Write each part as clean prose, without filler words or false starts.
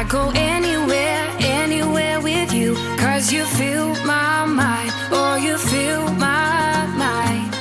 I go anywhere, anywhere with you, 'cause you fill my mind, or you fill my mind.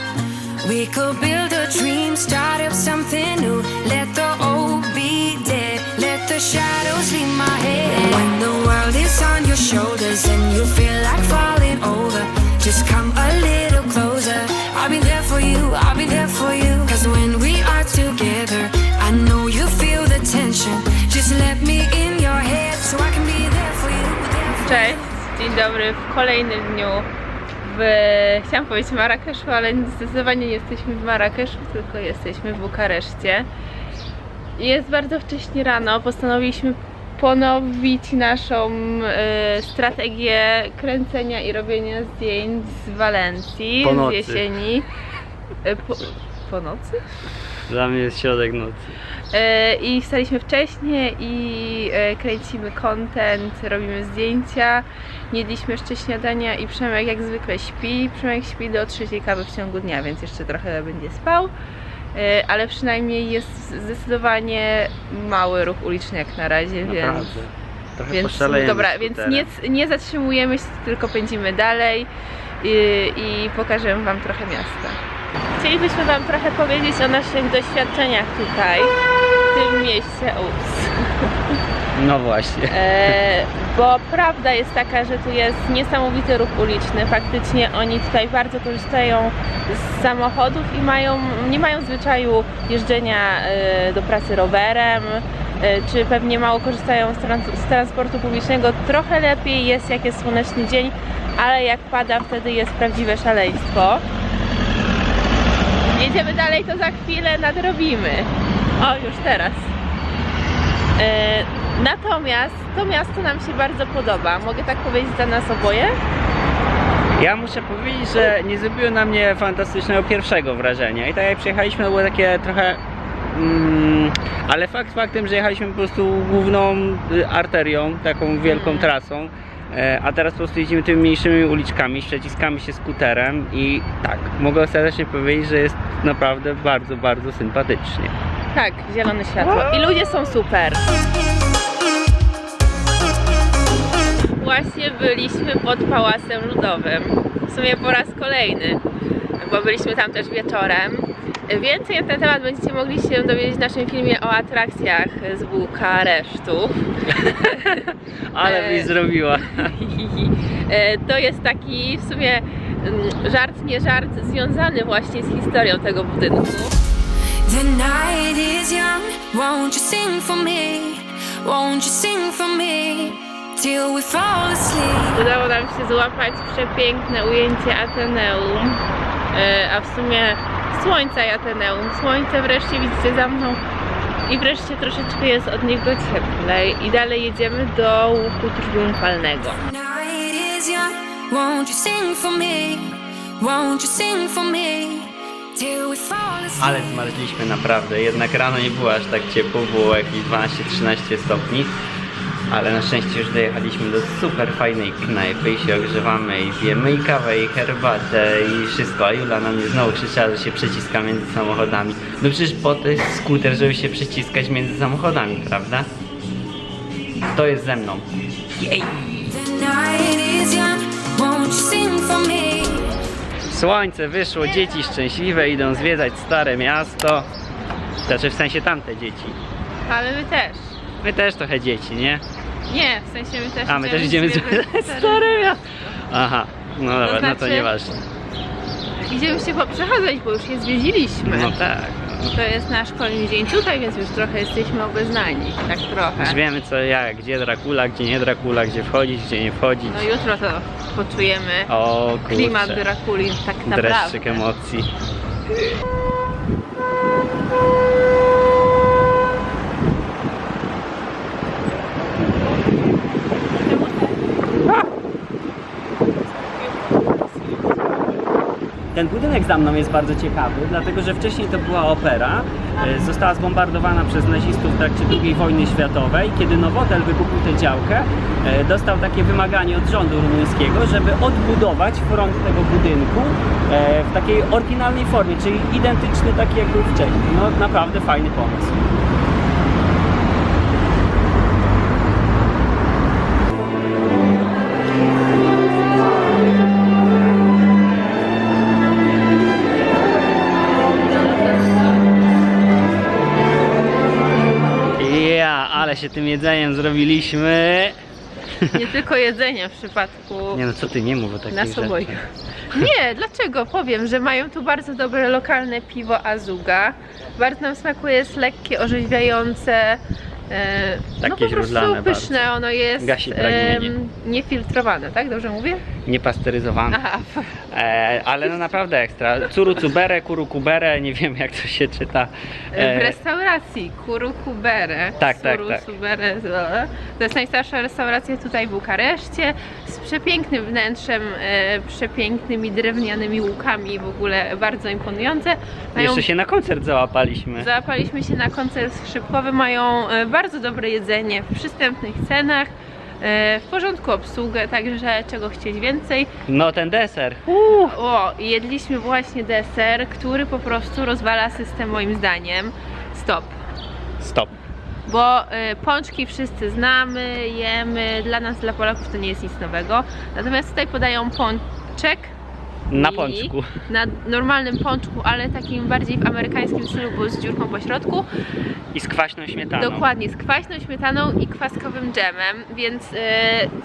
We could build a dream, start up something new, let the old be dead, let the shadows leave my head. When the world is on your shoulders and you feel like falling over, just come a little closer. I'll be there for you, I'll be there for you, 'cause when we are together, I know you feel the tension. Just let me in your head so I can be there for you. Cześć, dzień dobry w kolejnym dniu chciałam powiedzieć Marrakeszu, ale zdecydowanie nie jesteśmy w Marrakeszu, tylko jesteśmy w Bukareszcie. Jest bardzo wcześnie rano, postanowiliśmy ponowić naszą strategię kręcenia i robienia zdjęć z Walencji, z jesieni. Po nocy? Dla mnie jest środek nocy. I wstaliśmy wcześniej i kręcimy content, robimy zdjęcia. Jedliśmy jeszcze śniadania i Przemek jak zwykle śpi. Przemek śpi do 3 kawy w ciągu dnia, więc jeszcze trochę będzie spał. Ale przynajmniej jest zdecydowanie mały ruch uliczny jak na razie, Naprawdę. Więc dobra, więc nie zatrzymujemy się, tylko pędzimy dalej i pokażemy wam trochę miasta. Chcielibyśmy wam trochę powiedzieć o naszych doświadczeniach tutaj, w tym mieście. No właśnie. Bo prawda jest taka, że tu jest niesamowity ruch uliczny. Faktycznie oni tutaj bardzo korzystają z samochodów i nie mają zwyczaju jeżdżenia do pracy rowerem, czy pewnie mało korzystają z transportu publicznego. Trochę lepiej jest, jak jest słoneczny dzień, ale jak pada, wtedy jest prawdziwe szaleństwo. Jedziemy dalej, to za chwilę nadrobimy. O, już teraz. Natomiast to miasto nam się bardzo podoba. Mogę tak powiedzieć za nas oboje? Ja muszę powiedzieć, że nie zrobiło na mnie fantastycznego pierwszego wrażenia. I tak jak przyjechaliśmy, to było takie trochę... ale fakt faktem, że jechaliśmy po prostu główną arterią, taką wielką trasą. A teraz po prostu jedziemy tymi mniejszymi uliczkami, przeciskamy się skuterem i tak, mogę serdecznie powiedzieć, że jest naprawdę bardzo, bardzo sympatycznie. Tak, zielone światło i ludzie są super. Właśnie byliśmy pod Pałacem Ludowym, w sumie po raz kolejny, bo byliśmy tam też wieczorem. Więcej na ten temat będziecie mogli się dowiedzieć w naszym filmie o atrakcjach z Bukaresztu. Ale byś zrobiła. To jest taki w sumie żart, nie żart, związany właśnie z historią tego budynku. The night is young, won't you sing for me? Won't you sing for me? Till we fall asleep. Udało nam się złapać przepiękne ujęcie Ateneum, a w sumie słońca i Ateneum. Słońce wreszcie widzicie za mną i wreszcie troszeczkę jest od niego cieplej i dalej jedziemy do łuku triumfalnego. Night is young, won't you sing for me? Won't you sing for me? Till we fall asleep. Ale zmarzliśmy naprawdę, jednak rano nie było aż tak ciepło, było jakieś 12-13 stopni. Ale na szczęście już dojechaliśmy do super fajnej knajpy i się ogrzewamy i pijemy i kawę, i herbatę, i wszystko. A Jula na mnie znowu krzyczała, że się przeciska między samochodami. No przecież po to jest skuter, żeby się przeciskać między samochodami, prawda? To jest ze mną. Jej! The night is young, won't you sing for me? Słońce wyszło, dzieci szczęśliwe idą zwiedzać stare miasto. Znaczy w sensie tamte dzieci. Ale my też. My też trochę dzieci, nie? Nie, w sensie my też. A my też idziemy zwiedzać stare miasto. Aha, no dobra, To no to znaczy- nieważne. Idziemy się poprzechadzać, bo już je zwiedziliśmy. No tak. To jest nasz kolejny dzień tutaj, więc już trochę jesteśmy obeznani. Tak trochę. Już wiemy co jak, gdzie Dracula, gdzie nie Dracula, gdzie wchodzić, gdzie nie wchodzić. No jutro to poczujemy O kurczę. klimat Drakuli tak naprawdę. Dreszczyk emocji. Ten budynek za mną jest bardzo ciekawy, dlatego że wcześniej to była opera. Została zbombardowana przez nazistów w trakcie II wojny światowej. Kiedy Nowotel wykupił tę działkę, dostał takie wymaganie od rządu rumuńskiego, żeby odbudować front tego budynku w takiej oryginalnej formie, czyli identyczny taki jak był wcześniej. No naprawdę fajny pomysł. Ale się tym jedzeniem zrobiliśmy. Nie tylko jedzenie w przypadku Nie no, co ty, nie mów o takich nas rzeczach. obojga. Nie, dlaczego? Powiem, że mają tu bardzo dobre lokalne piwo Azuga. Bardzo nam smakuje, jest lekkie, orzeźwiające. No Takie po prostu źródlane pyszne, ono jest Gasi pragnienie. niefiltrowane, tak? Dobrze mówię? Niepasteryzowane. Aha, Ale no naprawdę ekstra. Curu cubere, kuru kubere, nie wiem jak to się czyta. w restauracji Kurukubere. Tak. Subere. To jest najstarsza restauracja tutaj w Bukareszcie z przepięknym wnętrzem, przepięknymi drewnianymi łukami, w ogóle bardzo imponujące. Jeszcze się na koncert załapaliśmy. Załapaliśmy się na koncert skrzypkowy, mają bardzo dobre jedzenie w przystępnych cenach, w porządku obsługę, także czego chcieć więcej. No ten deser. O, jedliśmy właśnie deser, który po prostu rozwala system moim zdaniem. Stop. Bo pączki wszyscy znamy, jemy, dla nas, dla Polaków to nie jest nic nowego. Natomiast tutaj podają pączek Na i pączku. na normalnym pączku, ale takim bardziej w amerykańskim stylu, bo z dziurką po środku. I z kwaśną śmietaną. Dokładnie, z kwaśną śmietaną i kwaskowym dżemem, więc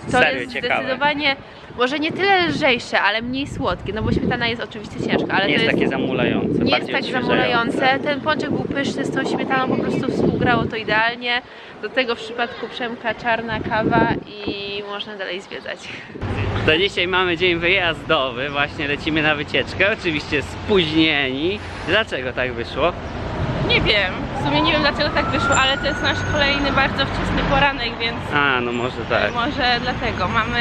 to Serio, jest ciekawe. zdecydowanie może nie tyle lżejsze, ale mniej słodkie, no bo śmietana jest oczywiście ciężka, ale Nie jest to jest takie zamulające. nie jest bardziej tak odświeżające. zamulające. Ten pączek był pyszny, z tą śmietaną po prostu współgrało to idealnie. Do tego w przypadku Przemka czarna kawa i można dalej zwiedzać. To dzisiaj mamy dzień wyjazdowy, właśnie lecimy na wycieczkę, oczywiście spóźnieni. Dlaczego tak wyszło? Nie wiem, w sumie nie wiem dlaczego tak wyszło, ale to jest nasz kolejny bardzo wczesny poranek, więc A, no może tak. może dlatego. Mamy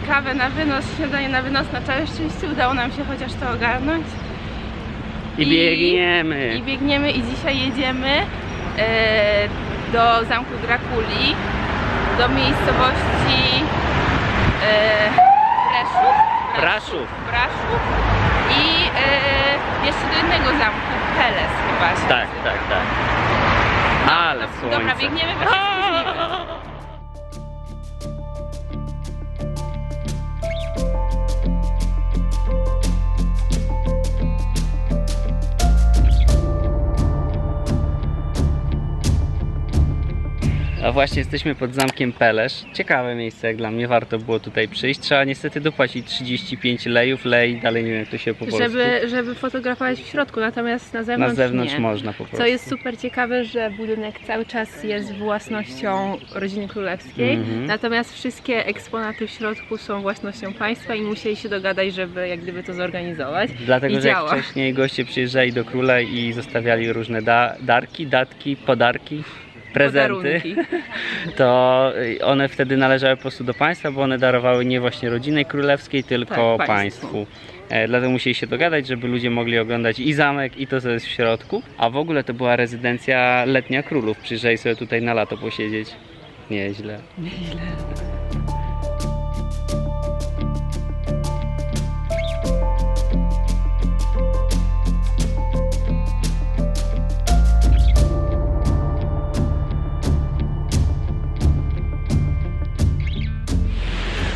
kawę na wynos, śniadanie na wynos, na całe szczęście udało nam się chociaż to ogarnąć. I biegniemy. I biegniemy i dzisiaj jedziemy do zamku Drakuli, do miejscowości Braszów i jeszcze do innego zamku, Peles chyba się Tak. Ale słońce. Dobra, biegniemy, bo się spóźnimy. A właśnie jesteśmy pod zamkiem Pelesz. Ciekawe miejsce jak dla mnie, warto było tutaj przyjść. Trzeba niestety dopłacić 35 lejów, lej, dalej nie wiem jak to się po polsku. Żeby fotografować w środku, natomiast na Na zewnątrz, zewnątrz nie. można po prostu. Co jest super ciekawe, że budynek cały czas jest własnością rodziny królewskiej, natomiast wszystkie eksponaty w środku są własnością państwa i musieli się dogadać, żeby jak gdyby to zorganizować. Dlatego, I że jak działa. wcześniej goście przyjeżdżali do króla i zostawiali różne datki, podarki, prezenty, Podarunki. to one wtedy należały po prostu do państwa, bo one darowały nie właśnie rodzinie królewskiej, tylko Tak, państwu. Dlatego musieli się dogadać, żeby ludzie mogli oglądać i zamek, i to, co jest w środku. A w ogóle to była rezydencja letnia królów. Przyjeżdżali sobie tutaj na lato posiedzieć. Nieźle.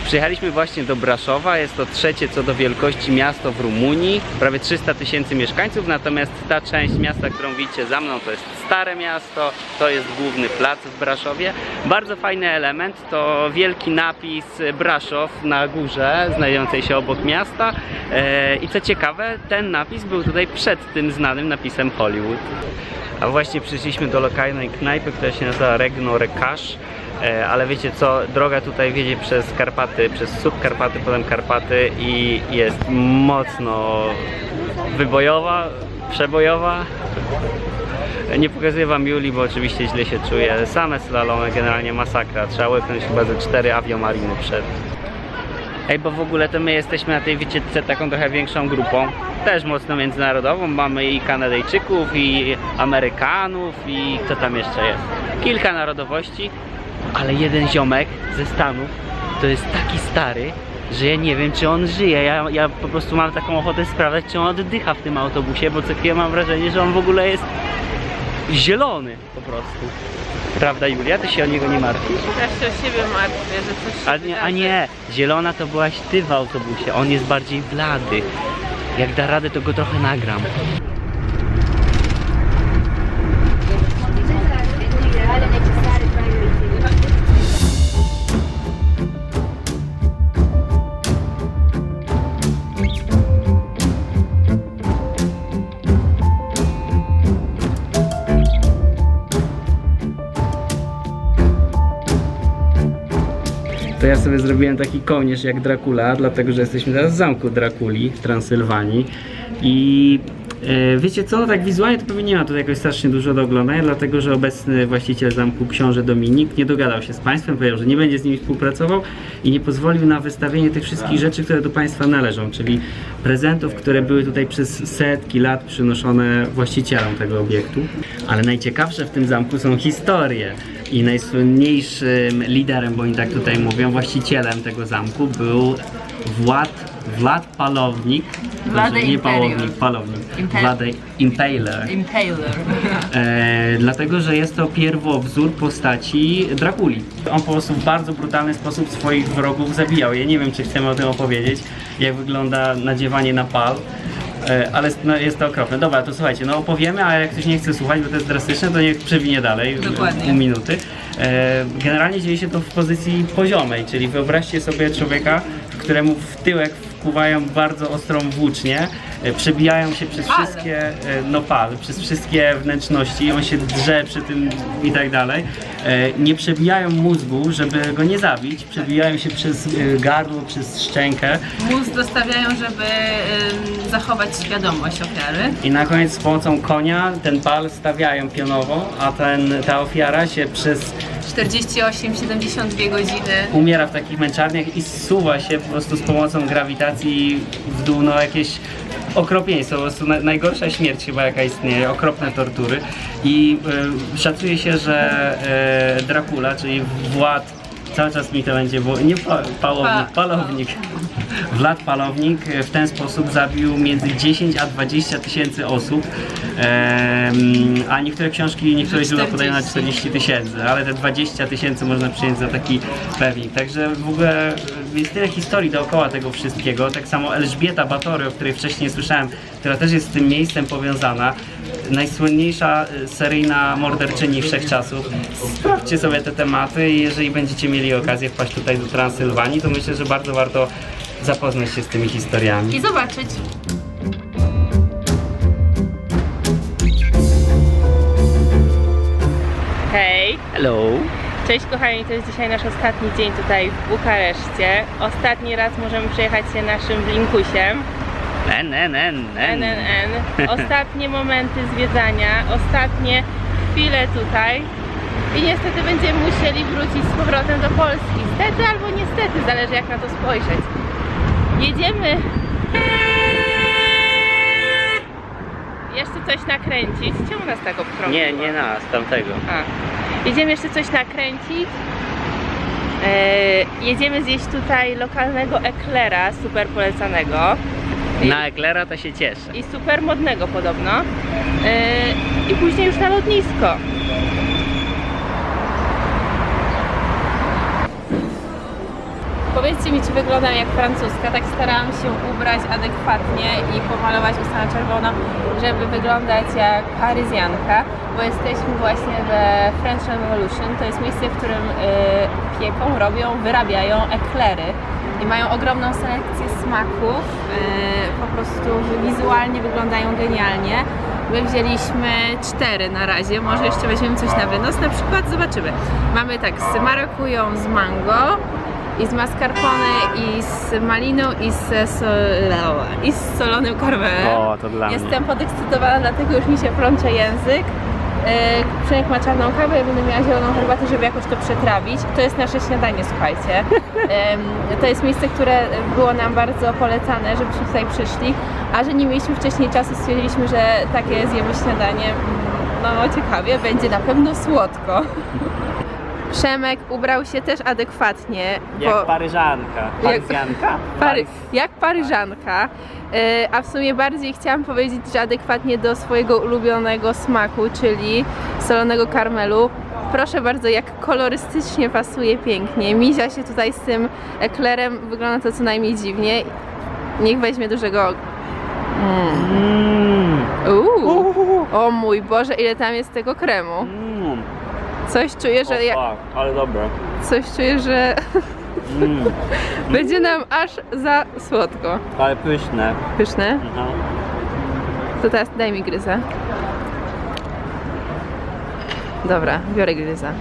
Przyjechaliśmy właśnie do Braszowa, jest to trzecie co do wielkości miasto w Rumunii, prawie 300 000 mieszkańców, natomiast ta część miasta, którą widzicie za mną, to jest Stare Miasto, to jest główny plac w Braszowie. Bardzo fajny element to wielki napis Braszow na górze, znajdującej się obok miasta i co ciekawe, ten napis był tutaj przed tym znanym napisem Hollywood. A właśnie przyszliśmy do lokalnej knajpy, która się nazywa Regno Rekash. Ale wiecie co, droga tutaj wiedzie przez Karpaty, przez subkarpaty, potem Karpaty i jest mocno wybojowa, przebojowa. Nie pokazuję wam Julii, bo oczywiście źle się czuję. Same slalomy, generalnie masakra. Trzeba łyknąć chyba ze 4 aviomariny przed. Ej, bo w ogóle to my jesteśmy na tej wycieczce taką trochę większą grupą. Też mocno międzynarodową. Mamy i Kanadyjczyków, i Amerykanów, i kto tam jeszcze jest. Kilka narodowości. Ale jeden ziomek ze Stanów to jest taki stary, że ja nie wiem czy on żyje. Ja po prostu mam taką ochotę sprawdzać, czy on oddycha w tym autobusie, bo co chwilę mam wrażenie, że on w ogóle jest zielony po prostu. Prawda Julia? Ty się o niego nie martwisz? Też się o siebie martwię, że coś się A nie, zielona to byłaś ty w autobusie, on jest bardziej blady. Jak da radę, to go trochę nagram. to ja sobie zrobiłem taki kołnierz jak Dracula, dlatego że jesteśmy teraz w zamku Drakuli w Transylwanii i wiecie co, tak wizualnie to pewnie nie ma tutaj jakoś strasznie dużo do oglądania, dlatego że obecny właściciel zamku, książę Dominik, nie dogadał się z państwem, powiedział, że nie będzie z nimi współpracował i nie pozwolił na wystawienie tych wszystkich rzeczy, które do państwa należą, czyli prezentów, które były tutaj przez setki lat przynoszone właścicielom tego obiektu. Ale najciekawsze w tym zamku są historie i najsłynniejszym liderem, bo oni tak tutaj mówią, właścicielem tego zamku był Vlad Palownik. Vlad nie Imperial. Pałownik, Palownik. Vlad Impaler. Dlatego, że jest to pierwowzór postaci Drakuli. On po prostu w bardzo brutalny sposób swoich wrogów zabijał. Ja nie wiem, czy chcemy o tym opowiedzieć, jak wygląda nadziewanie na pal. Ale no, jest to okropne. Dobra, to słuchajcie, no opowiemy, a jak ktoś nie chce słuchać, bo to jest drastyczne, to niech przewinie dalej. Dokładnie. Pół minuty. Generalnie dzieje się to w pozycji poziomej, czyli wyobraźcie sobie człowieka, któremu w tyłek wkuwają bardzo ostrą włócznię, przebijają się przez wszystkie, przez wszystkie wnętrzności, on się drze przy tym i tak dalej. Nie przebijają mózgu, żeby go nie zabić, przebijają się przez gardło, przez szczękę. Mózg dostawiają, żeby zachować świadomość ofiary. I na koniec z pomocą konia ten pal stawiają pionowo, a ta ofiara się przez 48-72 godziny. umiera w takich męczarniach i zsuwa się po prostu z pomocą grawitacji w dół, no jakieś okropieństwo, po prostu najgorsza śmierć chyba jaka istnieje, okropne tortury i szacuje się, że Dracula, czyli Wład, cały czas mi to będzie, bo nie Palownik. Vlad Palownik w ten sposób zabił między 10 a 20 tysięcy osób, a niektóre książki, niektóre źródła podają na 40 tysięcy, ale te 20 tysięcy można przyjąć za taki pewnik. Także w ogóle jest tyle historii dookoła tego wszystkiego. Tak samo Elżbieta Batory, o której wcześniej słyszałem, która też jest z tym miejscem powiązana. Najsłynniejsza seryjna morderczyni wszechczasów. Sprawdźcie sobie te tematy i jeżeli będziecie mieli okazję wpaść tutaj do Transylwanii, to myślę, że bardzo warto zapoznać się z tymi historiami. I zobaczyć. Hej! Hello! Cześć kochani, to jest dzisiaj nasz ostatni dzień tutaj w Bukareszcie. Ostatni raz możemy przejechać się naszym Blinkusiem. NNN. Ostatnie momenty zwiedzania, ostatnie chwile tutaj. I niestety będziemy musieli wrócić z powrotem do Polski. Stety albo niestety, zależy jak na to spojrzeć. Jedziemy jeszcze coś nakręcić. Czemu nas tak obkrążyło? Nie nas, tamtego. Jedziemy jeszcze coś nakręcić. Jedziemy zjeść tutaj lokalnego eklera, super polecanego. Na eklera to się cieszę. I super modnego podobno. I później już na lotnisko. Powiedzcie mi, czy wyglądam jak francuska. Tak starałam się ubrać adekwatnie i pomalować usta na czerwono, żeby wyglądać jak paryzjanka, bo jesteśmy właśnie we French Revolution. To jest miejsce, w którym pieką, wyrabiają eklery i mają ogromną selekcję smaków. Po prostu wizualnie wyglądają genialnie. My wzięliśmy 4 na razie, może jeszcze weźmiemy coś na wynos, na przykład zobaczymy. Mamy tak z marakują, z mango, i z mascarpone, i z maliną, i z solonym karmelem. O, to dla mnie. Jestem podekscytowana, dlatego już mi się plącze język. Przemek ma czarną kawę, ja będę miała zieloną herbatę, żeby jakoś to przetrawić. To jest nasze śniadanie, słuchajcie. To jest miejsce, które było nam bardzo polecane, żebyśmy tutaj przyszli, a że nie mieliśmy wcześniej czasu, stwierdziliśmy, że takie zjemy śniadanie, no ciekawie, będzie na pewno słodko. Przemek ubrał się też adekwatnie. Jak paryżanka. Paryzjanka? Jak paryżanka. A w sumie bardziej chciałam powiedzieć, że adekwatnie do swojego ulubionego smaku, czyli solonego karmelu. Proszę bardzo, jak kolorystycznie pasuje pięknie. Mizia się tutaj z tym eklerem, wygląda to co najmniej dziwnie. Niech weźmie dużego... O mój Boże, ile tam jest tego kremu. Coś czuję, że ale dobre. Coś czuję, że będzie nam aż za słodko. Ale pyszne. Pyszne? To teraz daj mi gryza. Dobra, biorę gryza.